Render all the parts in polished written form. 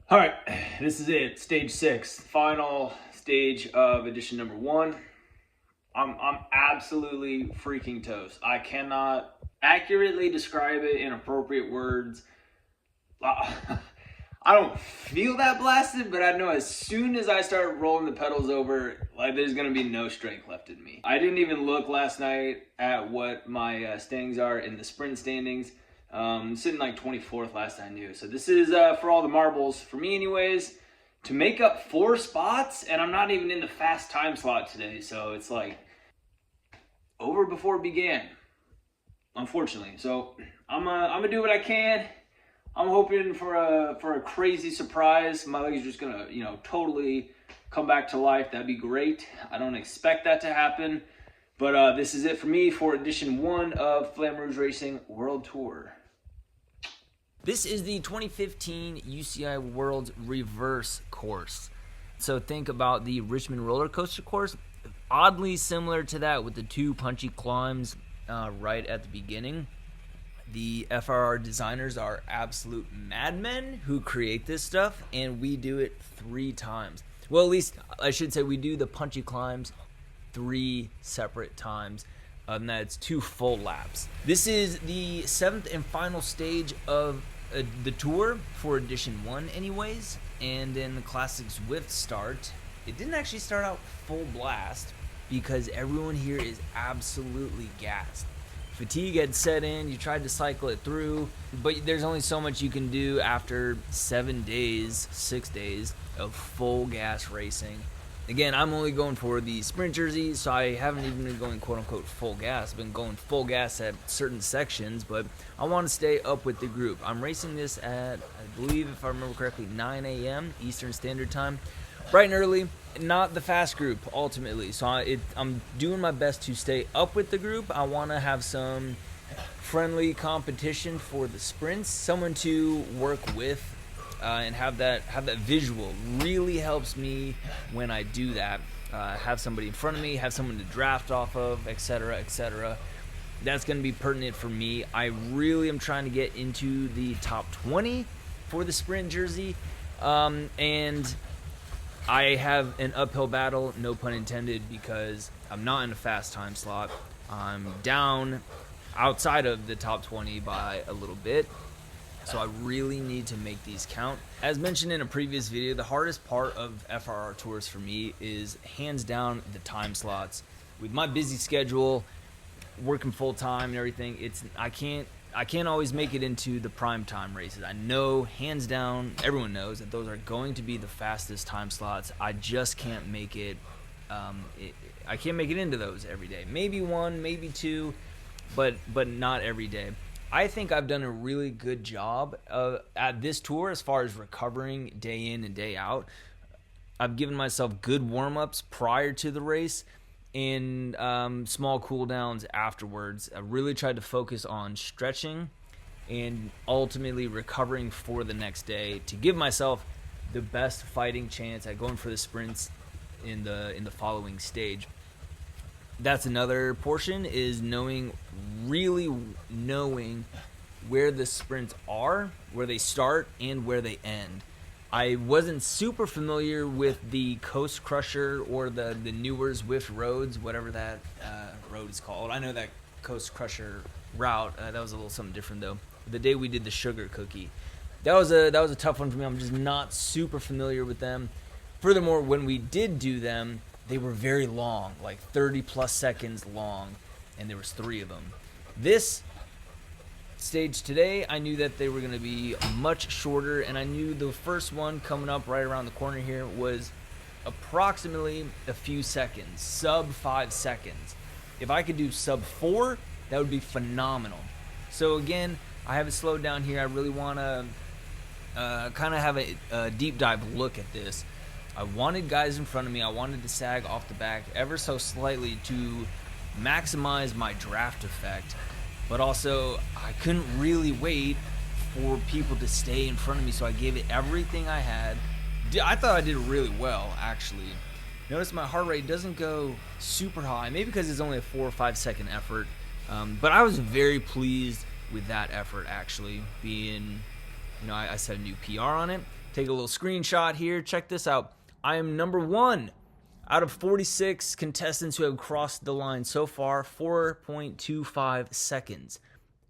All right, this is it. Stage 6, final stage of edition number 1. I'm absolutely freaking toast. I cannot accurately describe it in appropriate words. I don't feel that blasted, but I know as soon as I start rolling the pedals over, like there's gonna be no strength left in me. I didn't even look last night at what my standings are in the sprint standings. Sitting like 24th last I knew. So this is for all the marbles, for me anyways, to make up 4 spots, and I'm not even in the fast time slot today. So it's like over before it began, unfortunately. So I'm gonna do what I can. I'm hoping for a crazy surprise. My leg's just gonna, totally come back to life. That'd be great. I don't expect that to happen. But this is it for me for edition 1 of Flamme Rouge Racing World Tour. This is the 2015 UCI World Reverse course. So think about the Richmond roller coaster course. Oddly similar to that with the 2 punchy climbs right at the beginning. The FRR designers are absolute madmen who create this stuff, and we do it 3 times. Well, at least I should say we do the punchy climbs 3 separate times. And that's 2 full laps. This is the 7th and final stage of the tour for edition 1 anyways. And in the classic Zwift start, it didn't actually start out full blast because everyone here is absolutely gassed. Fatigue had set in, you tried to cycle it through, but there's only so much you can do after 6 days of full gas racing. Again, I'm only going for the sprint jersey, so I haven't even been going quote-unquote full gas. I've been going full gas at certain sections, but I want to stay up with the group. I'm racing this at, I believe, if I remember correctly, 9 a.m. Eastern Standard Time. Bright and early, not the fast group, ultimately. So I'm doing my best to stay up with the group. I want to have some friendly competition for the sprints, someone to work with. And have that visual really helps me when I do that. Have somebody in front of me, have someone to draft off of, etc., etc. That's going to be pertinent for me. I really am trying to get into the top 20 for the sprint jersey, and I have an uphill battle, no pun intended, because I'm not in a fast time slot. I'm down outside of the top 20 by a little bit. So I really need to make these count. As mentioned in a previous video, the hardest part of FRR tours for me is hands down the time slots. With my busy schedule, working full time and everything, I can't always make it into the prime time races. I know hands down, everyone knows that those are going to be the fastest time slots. I just can't make it. I can't make it into those every day. Maybe 1, maybe 2, but not every day. I think I've done a really good job at this tour as far as recovering day in and day out. I've given myself good warm-ups prior to the race and small cool-downs afterwards. I really tried to focus on stretching and ultimately recovering for the next day to give myself the best fighting chance at going for the sprints in the following stage. That's another portion, is really knowing where the sprints are, where they start, and where they end. I wasn't super familiar with the Coast Crusher or the newer Zwift roads, whatever that road is called. I know that Coast Crusher route. That was a little something different though. The day we did the Sugar Cookie, that was a tough one for me. I'm just not super familiar with them. Furthermore, when we did do them, they were very long, like 30 plus seconds long, and there was 3 of them. This stage today, I knew that they were going to be much shorter, and I knew the first one coming up right around the corner here was approximately a few seconds, sub 5 seconds. If I could do sub 4, that would be phenomenal. So again, I have it slowed down here. I really want to kind of have a deep dive look at this. I wanted guys in front of me. I wanted to sag off the back ever so slightly to maximize my draft effect, but also I couldn't really wait for people to stay in front of me, so I gave it everything I had. I thought I did really well, actually. Notice my heart rate doesn't go super high, maybe because it's only a 4 or 5 second effort, but I was very pleased with that effort, actually, being, I set a new PR on it. take a little screenshot here. Check this out. I am number 1 out of 46 contestants who have crossed the line so far, 4.25 seconds.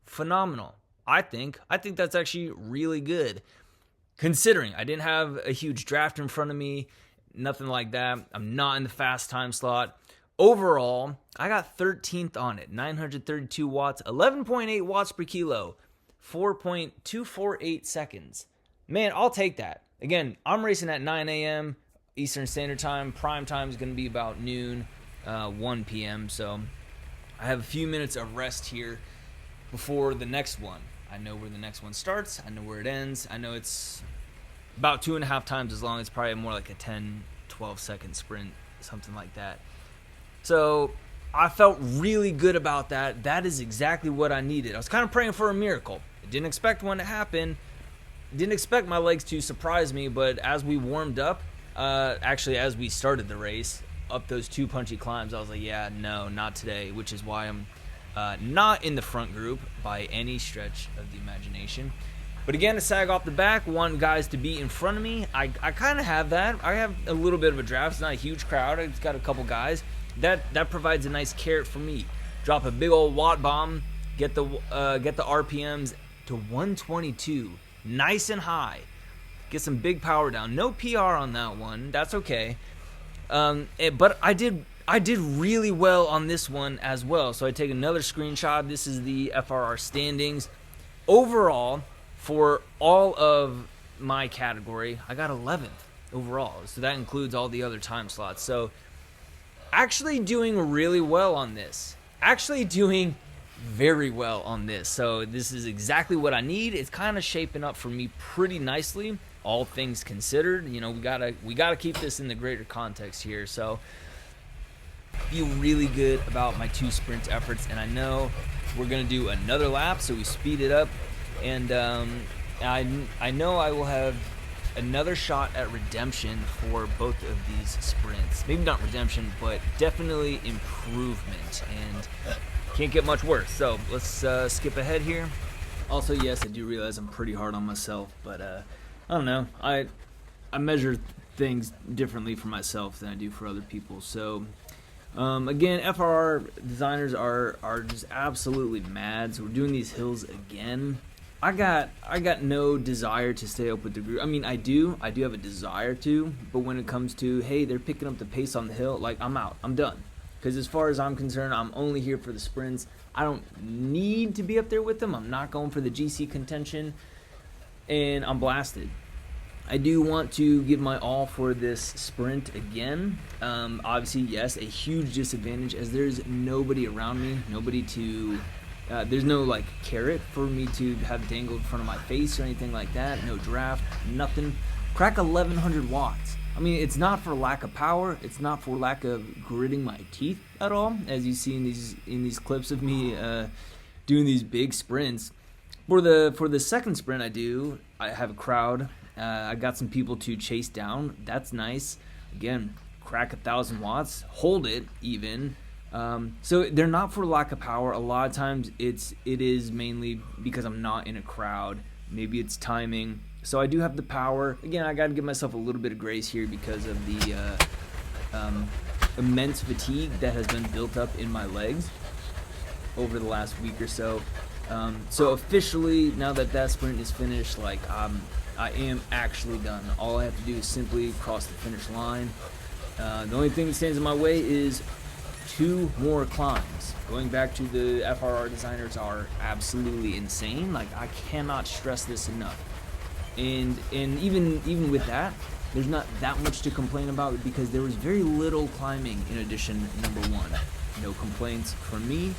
Phenomenal. I think that's actually really good. Considering I didn't have a huge draft in front of me, nothing like that. I'm not in the fast time slot. Overall, I got 13th on it, 932 watts, 11.8 watts per kilo, 4.248 seconds. Man, I'll take that. Again, I'm racing at 9 a.m. Eastern Standard Time. Prime time is going to be about noon, 1 p.m. So I have a few minutes of rest here before the next one. I know where the next one starts. I know where it ends. I know it's about 2.5 times as long. It's probably more like a 10, 12 second sprint, something like that. So I felt really good about that. That is exactly what I needed. I was kind of praying for a miracle. I didn't expect one to happen. Didn't expect my legs to surprise me, but as we warmed up, actually as we started the race, up those 2 punchy climbs, I was like, yeah, no, not today, which is why I'm not in the front group by any stretch of the imagination. But again, to sag off the back, want guys to be in front of me. I kind of have that. I have a little bit of a draft. It's not a huge crowd. It's got a couple guys. That provides a nice carrot for me. Drop a big old watt bomb, get the RPMs to 122, nice and high. Get some big power down. No PR on that one. That's okay. But I did really well on this one as well. So I take another screenshot. This is the FRR standings. Overall, for all of my category, I got 11th overall. So that includes all the other time slots. So actually doing really well on this. Actually doing very well on this. So this is exactly what I need. It's kind of shaping up for me pretty nicely, all things considered. You know, we gotta keep this in the greater context here. So feel really good about my 2 sprint efforts, and I know we're gonna do another lap, so we speed it up. And I know I will have another shot at redemption for both of these sprints. Maybe not redemption, but definitely improvement, and can't get much worse. So let's skip ahead here. Also, yes, I do realize I'm pretty hard on myself, but I don't know. I measure things differently for myself than I do for other people. So again, FRR designers are just absolutely mad. So we're doing these hills again. I got no desire to stay up with the group. I mean, I do have a desire to, but when it comes to, hey, they're picking up the pace on the hill, like, I'm out. I'm done. Because as far as I'm concerned, I'm only here for the sprints. I don't need to be up there with them. I'm not going for the GC contention, and I'm blasted. I do want to give my all for this sprint again. Obviously, yes, a huge disadvantage as there's nobody around me, nobody to... there's no like carrot for me to have dangled in front of my face or anything like that. No draft, nothing. Crack 1100 watts. I mean, it's not for lack of power. It's not for lack of gritting my teeth at all, as you see in these clips of me doing these big sprints. For the second sprint I have a crowd. I got some people to chase down. That's nice. Again, crack 1,000 watts. Hold it even. So they're not for lack of power. A lot of times it is mainly because I'm not in a crowd. Maybe it's timing. So I do have the power. Again, I got to give myself a little bit of grace here because of the immense fatigue that has been built up in my legs over the last week or so. So officially, now that sprint is finished, like I am actually done. All I have to do is simply cross the finish line. The only thing that stands in my way is 2 more climbs. Going back to the FRR designers are absolutely insane. Like, I cannot stress this enough. And even with that, there's not that much to complain about because there was very little climbing in addition number 1. No complaints from me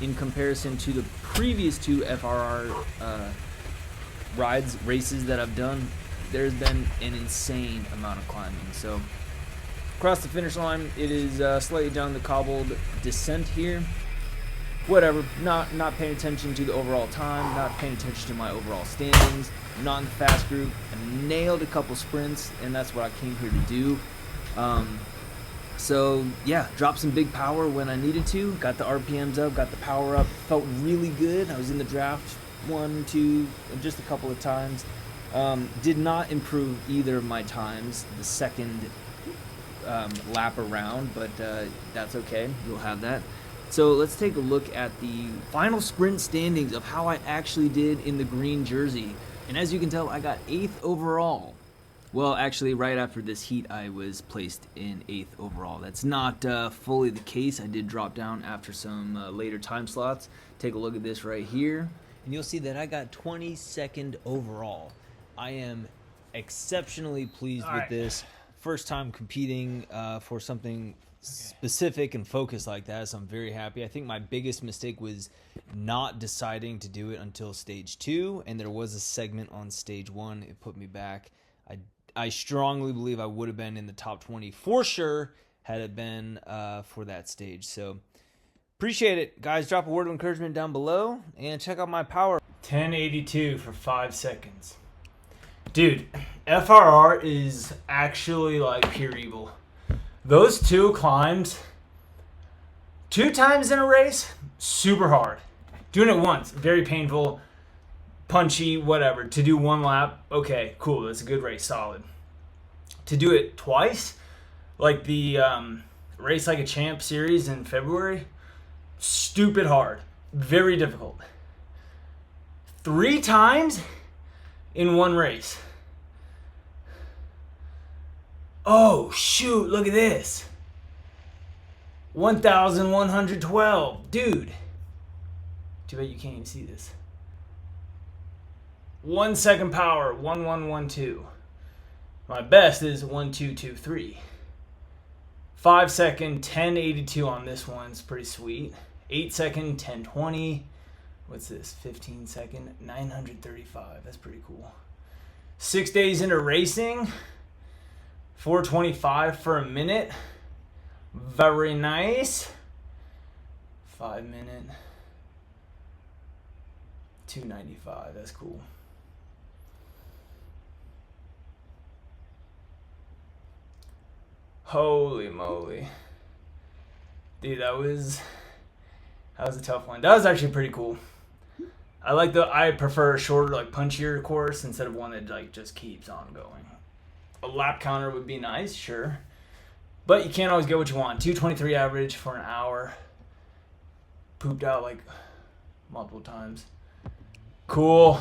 in comparison to the previous 2 FRR races that I've done. There's been an insane amount of climbing. So across the finish line, it is slightly down the cobbled descent here. Whatever, not paying attention to the overall time, not paying attention to my overall standings, not in the fast group. I nailed a couple sprints, and that's what I came here to do. So yeah, dropped some big power when I needed to, got the RPMs up, got the power up, felt really good. I was in the draft 1, 2, just a couple of times. Did not improve either of my times the second lap around, but that's okay. You'll have that. So let's take a look at the final sprint standings of how I actually did in the green jersey. And as you can tell, I got 8th overall. Well, actually, right after this heat, I was placed in 8th overall. That's not fully the case. I did drop down after some later time slots. Take a look at this right here, and you'll see that I got 22nd overall. I am exceptionally pleased with this. First time competing for something specific and focused like that, so I'm very happy. I think my biggest mistake was not deciding to do it until stage 2, and there was a segment on stage 1. It put me back. I strongly believe I would have been in the top 20 for sure had it been for that stage. So appreciate it, guys. Drop a word of encouragement down below and check out my power. 1082 for 5 seconds. Dude, FRR is actually like pure evil. Those 2 climbs, 2 times in a race, super hard. Doing it once, very painful, punchy, whatever. To do 1 lap, okay, cool, that's a good race, solid. To do it twice, like the Race Like a Champ series in February, stupid hard, very difficult. 3 times in 1 race. Oh, shoot, look at this. 1,112. Dude. Too bad you can't even see this. 1 second power, 1112. My best is 1223. 5 second, 1082 on this one. It's pretty sweet. 8 second, 1020. What's this? 15 second, 935. That's pretty cool. 6 days into racing. 425 for a minute. Very nice. 5 minute. 295. That's cool. Holy moly. Dude, that was a tough one. That was actually pretty cool. I prefer a shorter, like punchier course instead of one that like just keeps on going. A lap counter would be nice, sure. But you can't always get what you want. 223 average for an hour. Pooped out like multiple times. Cool.